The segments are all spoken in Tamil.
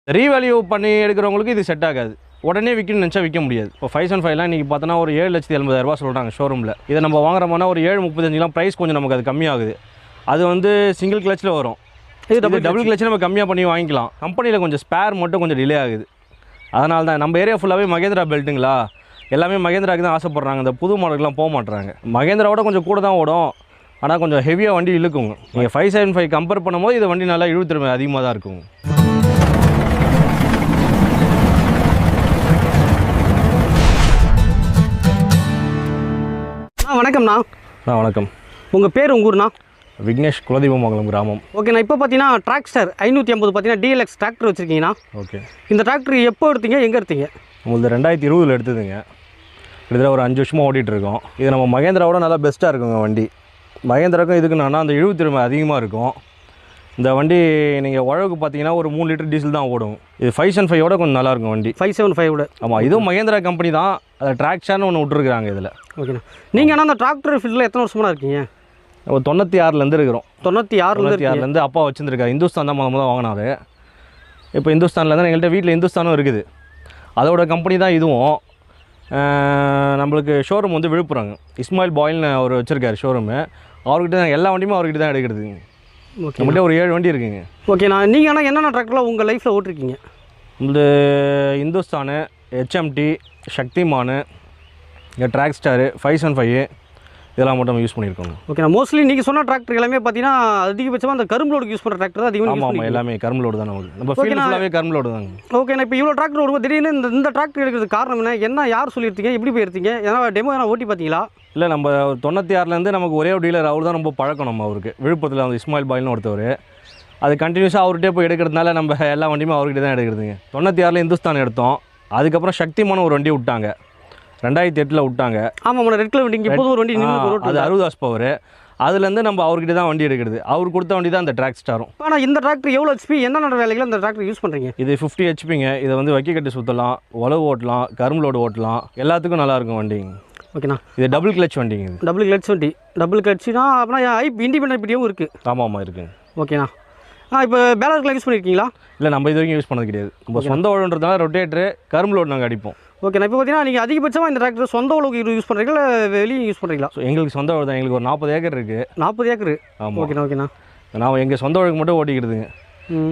ரீவேல்யூ பண்ணி எடுக்கிறவங்களுக்கு இது செட் ஆகாது. உடனே விற்கணும்னு நினச்சா விற்க முடியாது. இப்போ 575லாம் இன்றைக்கி பார்த்தோன்னா ஒரு 7,80,000 சொல்கிறாங்க ஷோரூமில். இதை நம்ம வாங்குறோம்னா ஒரு 7,35லாம் ப்ரைஸ் கொஞ்சம் நமக்கு அது கம்மியாகுது. அது வந்து சிங்கிள் கிளச்சில் வரும். இது டபுள் கிளச்சு நம்ம கம்மியாக பண்ணி வாங்கிக்கலாம். கம்பெனியில் கொஞ்சம் ஸ்பேர் மட்டும் கொஞ்சம் டிலே ஆகுது. அதனால தான் நம்ம ஏரியா ஃபுல்லாகவே மகேந்திரா பெல்ட்டுங்களா, எல்லாமே மகேந்திராவுக்கு தான் ஆசைப்பட்றாங்க. இந்த புது மாடலுக்குலாம் போக மாட்டுறாங்க. மகேந்திராவோட கொஞ்சம் கூட தான் ஓடும், ஆனால் கொஞ்சம் ஹெவியாக வண்டி இழுக்குங்க. நீங்கள் 575 கம்பேர் பண்ணும்போது இது வண்டி நல்லா இழுத்துருமே அதிகமாக தான் இருக்குங்க. வணக்கம்ண்ணா. வணக்கம். உங்கள் பேர் உங்கள் ஊர்ண்ணா? விக்னேஷ், குலதீபமங்கலம் கிராமம். ஓகேண்ணா. இப்போ பார்த்தீங்கன்னா டிராக்டர் 550 பார்த்தீங்கன்னா டிஎல்எக்ஸ் டிராக்டர் வச்சுருக்கீங்கண்ணா. ஓகே. இந்த டிராக்டர் எப்போ எடுத்தீங்க, எங்கே எடுத்தீங்க? உங்களுக்கு 2020 எடுத்ததுங்க. கிட்டத்தட்ட ஒரு 5 வருஷமாக ஓட்டிகிட்ருக்கோம். இது நம்ம மகேந்திராவோட நல்லா பெஸ்ட்டாக இருக்குங்க வண்டி. மகேந்திராவுக்கும் இதுக்குன்னா அந்த இழுவுத்திறமை அதிகமாக இருக்கும். இந்த வண்டி நீங்கள் உழவுக்கு பார்த்தீங்கன்னா ஒரு 3 லிட்டர் டீசல் தான் ஓடும். இது 575 கொஞ்சம் நல்லாயிருக்கும் வண்டி. 575 ஆமாம், இதுவும் மகேந்திரா கம்பெனி தான். அதை ட்ராக்ஷான்னு ஒன்று விட்டுருக்குறாங்க இதில். ஓகேண்ணா. நீங்கள் ஆனால் அந்த டிராக்டர் ஃபீல்டில் எத்தனை வருஷமாக இருக்கீங்க? ஒரு 96லேருந்து இருக்கிறோம். 96லேருந்து அப்பா வச்சுருக்காரு. இந்துஸ்தான் தான் முதல்ல வாங்கினார். இப்போ இந்துஸ்தான்லேருந்து எங்கள்கிட்ட வீட்டில் இந்துஸ்தானும் இருக்குது. அதோட கம்பெனி தான் இதுவும். நம்மளுக்கு ஷோரூம் வந்து விழுப்புரங்க. இஸ்மாயில் பாயில்னு அவர் வச்சுருக்காரு ஷோரூமு. அவர்கிட்ட தான் எல்லா வண்டியுமே அவர்கிட்ட தான் எடுக்கிறது. ஓகே. நம்மகிட்ட ஒரு 7 வண்டி இருக்குங்க. ஓகேண்ணா. நீங்கள் ஆனால் என்னென்ன டிராக்டர்லாம் உங்கள் லைஃப்பில் ஓட்டிருக்கீங்க? இந்த இந்துஸ்தானு, HMT, சக்திமானு, ட்ராக் ஸ்டாரு, 575 இதெல்லாம் மட்டும் யூஸ் பண்ணியிருக்கோங்க. ஓகேண்ணா. மோஸ்ட்லி நீங்கள் சொன்ன டிராக்டர் எல்லாமே பார்த்தீங்கன்னா அதிகபட்சமாக அந்த கரும்பு லோடுக்கு யூஸ் பண்ணுற டிராக்டர் தான் அதிகமாக. ஆமாம், எல்லாமே கரும்பு லோடு தான் நமக்கு. நம்ம ஃபீல்டு ஃபுல்லாகவே கரும்பு லோடு தாங்க. ஓகேண்ணா. இப்போ இவ்வளோ டிராக்டர் ஓடும்போது திடீர்னு இந்த டிராக்டர் எடுக்கிறதுக்கு காரணம் என்ன யார் சொல்லியிருந்தீங்க, எப்படி போயிருந்தீங்க, ஏன்னா டெமோ ஏன்னா ஓட்டி பார்த்தீங்களா? இல்லை, நம்ம 96லேருந்து நமக்கு ஒரே ஒரு டீலர் அவர் தான் ரொம்ப பழக்கம். நம்ம அவருக்கு விழுப்புரத்தில் வந்து இஸ்மாயில் பாயில்னு ஒருத்தவர். அது கண்டினியூஸாக அவர்கிட்டே போய் எடுக்கிறதுனால நம்ம எல்லா வண்டியுமே அவர்கிட்ட தான் எடுக்கிறதுங்க. 96ல் இந்துஸ்தான் எடுத்தோம். அதுக்கப்புறம் சக்திமான ஒரு வண்டி விட்டாங்க, 2008 விட்டாங்க. ஆமாம், ரெட் கலர் வண்டி எப்போதும் ஒரு வண்டி அது 60 ஹார்ஸ் பவர். அதுலேருந்து நம்ம அவர்கிட்ட தான் வண்டி எடுக்கிறது. அவர் கொடுத்த வண்டி தான் அந்த ட்ராக் ஸ்டாரும். ஆனால் இந்த டிராக்டர் எவ்வளோ ஹெச்பி, என்னென்ன வேலைகள் இந்த டிராக்டர் யூஸ் பண்ணுறீங்க? இது 50 ஹெச்பிங்க. இதை வந்து வைக்க கட்டு சுற்றலாம், உழவு ஓட்டலாம், கரும்பு லோடு ஓட்டலாம், எல்லாத்துக்கும் நல்லாயிருக்கும் வண்டிங்க. ஓகேண்ணா. இது டபுள் கிளச் வண்டிங்க. இது டபுள் கிளச் வண்டி. டபுள் கிளச்சுனா அப்படின்னா இண்டிபெண்டன்ட் பிடியும் இருக்குது. ஆமாம் இருக்குங்க. ஓகேண்ணா. இப்போ பேலர்லாம் யூஸ் பண்ணியிருக்கீங்களா? இல்லை, நம்ம இது வரைக்கும் யூஸ் பண்ணது கிடையாது. நம்ம சொந்த உழவுன்றதுனால ரொட்டேட்டரு, கரும்பு லோடு நாங்கள் அடிப்போம். ஓகேண்ணா. இப்போ பார்த்தீங்கன்னா நீங்கள் அதிகபட்சமாக இந்த டிராக்டர் சொந்த உழவுக்கு யூஸ் பண்ணுறீங்களா, வெளியே யூஸ் பண்ணுறீங்களா? எங்களுக்கு சொந்த உழவு தான். எங்களுக்கு ஒரு 40 ஏக்கர் இருக்குது. 40 ஏக்கர்? ஆமாம். ஓகேண்ணா. நான் எங்கள் சொந்த உழவுக்கு மட்டும் ஓட்டிக்கிறதுங்க.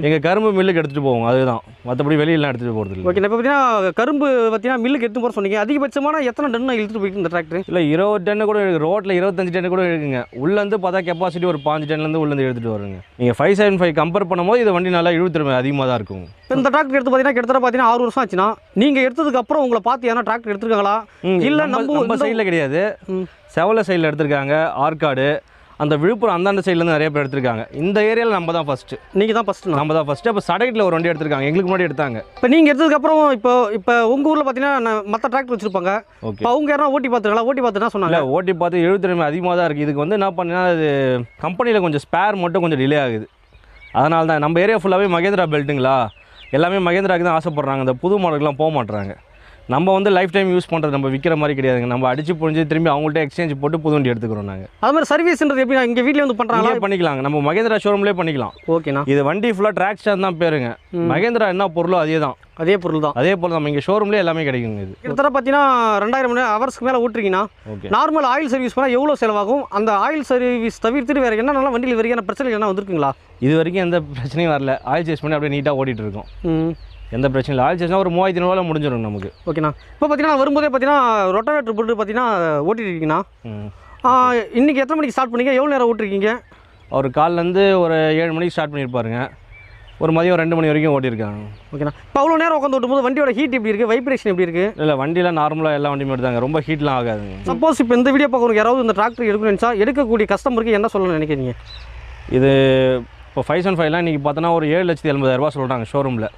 எங்கள் கரும்பு மில்லுக்கு எடுத்துகிட்டு போவோம், அதுதான். மற்றபடி வெளியெல்லாம் எடுத்துகிட்டு போகிறது. ஓகே. இப்போ பார்த்தீங்கன்னா கரும்பு பார்த்தீங்கன்னா மில்லுக்கு எடுத்து போகிற சொன்னீங்க. அதிகபட்சமான எத்தனை டன்னு இழுத்துட்டு போயிட்டு இந்த டிராக்டர்? இல்லை, 20 டன்னு கூட இருக்குது. ரோட்டில் 25 டன்னு கூட இருக்குங்க. உள்ளேருந்து பார்த்தா கெப்பாசிட்டி ஒரு 5 டன்லேருந்து உள்ளேருந்து எடுத்துகிட்டு வருங்க. நீங்கள் 575 கம்பேர் பண்ணும்போது இது வண்டி நல்லா இழுத்துருமே அதிகமாக தான் இருக்கும். இந்த டிராக்டர் எடுத்து பார்த்தீங்கன்னா 6 வருஷம் ஆச்சுன்னா நீங்கள் எடுத்ததுக்கு அப்புறம் உங்களை பார்த்து ஏன்னா டிராக்டர் எடுத்துருக்காங்களா? இல்லை, நம்ம சைடில் கிடையாது. செவல சைடில் எடுத்திருக்காங்க. ஆற்காடு, அந்த விழுப்புரம் அந்தாண்ட சைட்லேருந்து நிறைய பேர் எடுத்திருக்காங்க. இந்த ஏரியாவில் நம்ம தான் ஃபஸ்ட்டு. நீங்கள் தான் ஃபஸ்ட்டு? நம்ம தான் ஃபஸ்ட்டு. அப்போ சடையில் ஒரு வண்டி எடுத்திருக்காங்க, எங்களுக்கு முன்னாடி எடுத்தாங்க. இப்போ நீங்கள் எடுத்ததுக்கப்புறம் இப்போ உங்கள் ஊரில் பார்த்தீங்கன்னா மற்ற டிராக்டர் வச்சுருப்பாங்க. ஓகே. அவங்க யாரும் ஓட்டி பார்த்துருக்கலாம்? ஓட்டி பார்த்துனா சொன்னாங்க. ஓட்டி பார்த்து இழுத்துறமே அதிகமாக தான் இருக்குது. இதுக்கு வந்து என்ன பண்ணா, அது கம்பெனியில் கொஞ்சம் ஸ்பேர் மட்டும் கொஞ்சம் டிலே ஆகுது. அதனால தான் நம்ம ஏரியா ஃபுல்லாகவே மகேந்திரா பெல்ட்டுங்களா, எல்லாமே மகேந்திராவுக்கு தான் ஆசைப்பட்றாங்க. இந்த புது மாடலுக்குலாம் போக மாட்டுறாங்க. நம்ம வந்து லைஃப் டைம் யூஸ் பண்ணுறது, நம்ம விற்கிற மாதிரி கிடையாதுங்க. நம்ம அடிச்சு புரிஞ்சு திரும்பி அவங்கள்ட்ட எக்ஸ்சேஞ்ச் போட்டு புது வண்டி எடுத்துக்கிறோம் நாங்கள். அது மாதிரி சர்வீஸ்ன்றது எப்படி இங்கே வீட்டில் வந்து பண்ணுறாங்களா? பண்ணிக்கலாங்க, நம்ம மகேந்திரா ஷோரூம்லேயே பண்ணிக்கலாம். ஓகேண்ணா. இது வண்டி ஃபுல்லாக ட்ராக் ஸ்டார் தான் பேருங்க. மகேந்திரா என்ன பொருளோ அதே தான். அதே பொருள் தான் நம்ம இங்கே ஷோரூம்லேயே எல்லாமே கிடைக்குங்க. இது கிட்டத்தட்ட பார்த்தீங்கன்னா 2000 மணி ஹவர்ஸ்க்கு மேலே ஓட்டுறீங்கன்னா நார்மல் ஆயில் சர்வீஸ் பண்ணால் எவ்வளோ செலவாகும்? அந்த ஆயில் சர்வீஸ் தவிர்த்துட்டு வேறு என்ன நல்லா வண்டியில் வரையான பிரச்சனை என்ன வந்திருக்குங்களா? இது வரைக்கும் எந்த பிரச்சனையும் வரல. ஆயில் சேஸ் பண்ணி அப்படியே நீட்டாக ஓட்டிகிட்டு இருக்கோம். எந்த பிரச்சனை இல்லை. ஆயில் சேஸ்னால் ஒரு 3500 முடிஞ்சிடும் நமக்கு. ஓகேண்ணா. இப்போ பார்த்தீங்கன்னா வரும்போதே பார்த்தீங்கன்னா ரொட்டவேட்டர் போட்டு பார்த்தீங்கன்னா ஓட்டிருக்கீங்கண்ணா. இன்றைக்கி எத்தனை மணிக்கு ஸ்டார்ட் பண்ணிங்க, எவ்வளோ நேரம் ஓட்டிருக்கீங்க? அவர் காலிலேருந்து ஒரு 7 மணிக்கு ஸ்டார்ட் பண்ணியிருப்பாருங்க. ஒரு மதியம் 2 மணி வரைக்கும் ஓட்டியிருக்காங்க. ஓகேண்ணா. இப்போ அவ்வளோ நேரம் உட்காந்து ஓட்டும்போது வண்டியோட ஹீட் எப்படி இருக்குது, வைப்ரேஷன் எப்படி இருக்குது? இல்லை, வண்டியில் நார்மலாக எல்லா வண்டியுமே எடுத்தாங்க, ரொம்ப ஹீட்லாம் ஆகாதுங்க. சப்போஸ் இப்போ இந்த வீடியோ பார்க்குறவங்க யாராவது இந்த டிராக்டர் எடுக்கணும்னு நினச்சா எடுக்கக்கூடிய கஸ்டமருக்கு என்ன சொல்லணும்னு நினைக்கிறீங்க? இது இப்போ 575லாம் இன்றைக்கி பார்த்தோன்னா ஒரு 7,80,000 சொல்கிறாங்க ஷோரூமில்.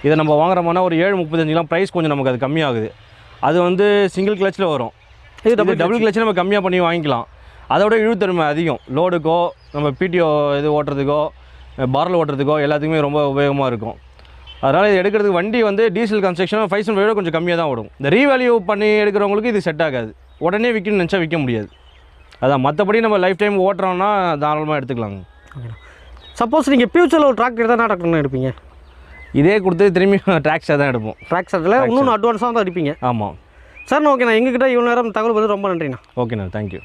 இதை நம்ம வாங்குறோம்னா ஒரு 7,35லாம் ப்ரைஸ் கொஞ்சம் நமக்கு அது கம்மியாகுது. அது வந்து சிங்கிள் கிளச்சில் வரும். இது டபுள் கிளச்சு நம்ம கம்மியாக பண்ணி வாங்கிக்கலாம். அதோட இழுத்தன்மை அதிகம். லோடுக்கோ, நம்ம பிடிஓ இது ஓட்டுறதுக்கோ, பாரில் ஓட்டுறதுக்கோ எல்லாத்துக்குமே ரொம்ப உபயோகமாக இருக்கும். அதனால் இது எடுக்கிறதுக்கு வண்டி வந்து டீசல் கன்ஸ்ட்ரக்ஷன் 575 கொஞ்சம் கம்மியாக தான் ஓடும். இந்த ரீவேல்யூ பண்ணி எடுக்கிறவங்களுக்கு இது செட் ஆகாது. உடனே விற்கணும்னு நினச்சா விற்க முடியாது. அதான், மற்றபடி நம்ம லைஃப் டைம் ஓட்டுறோன்னா தாராளமாக எடுத்துக்கலாங்க. சப்போஸ் நீங்கள் ஃபியூச்சரில் ஒரு டிராக்டர் தான் டிராக்டர்னு எடுப்பீங்க? இதே கொடுத்து திரும்பி ட்ராக்ஸாக தான் எடுப்போம். ட்ராக்ஸரில் இன்னொன்று அட்வான்ஸாக தான் அடிப்பீங்க. ஆமாம். சார் ஓகேண்ணா, எங்ககிட்ட இவ்வளோ நேரம் தகவல் வந்து ரொம்ப நன்றிண்ணா. ஓகேண்ணா, தேங்க்யூ.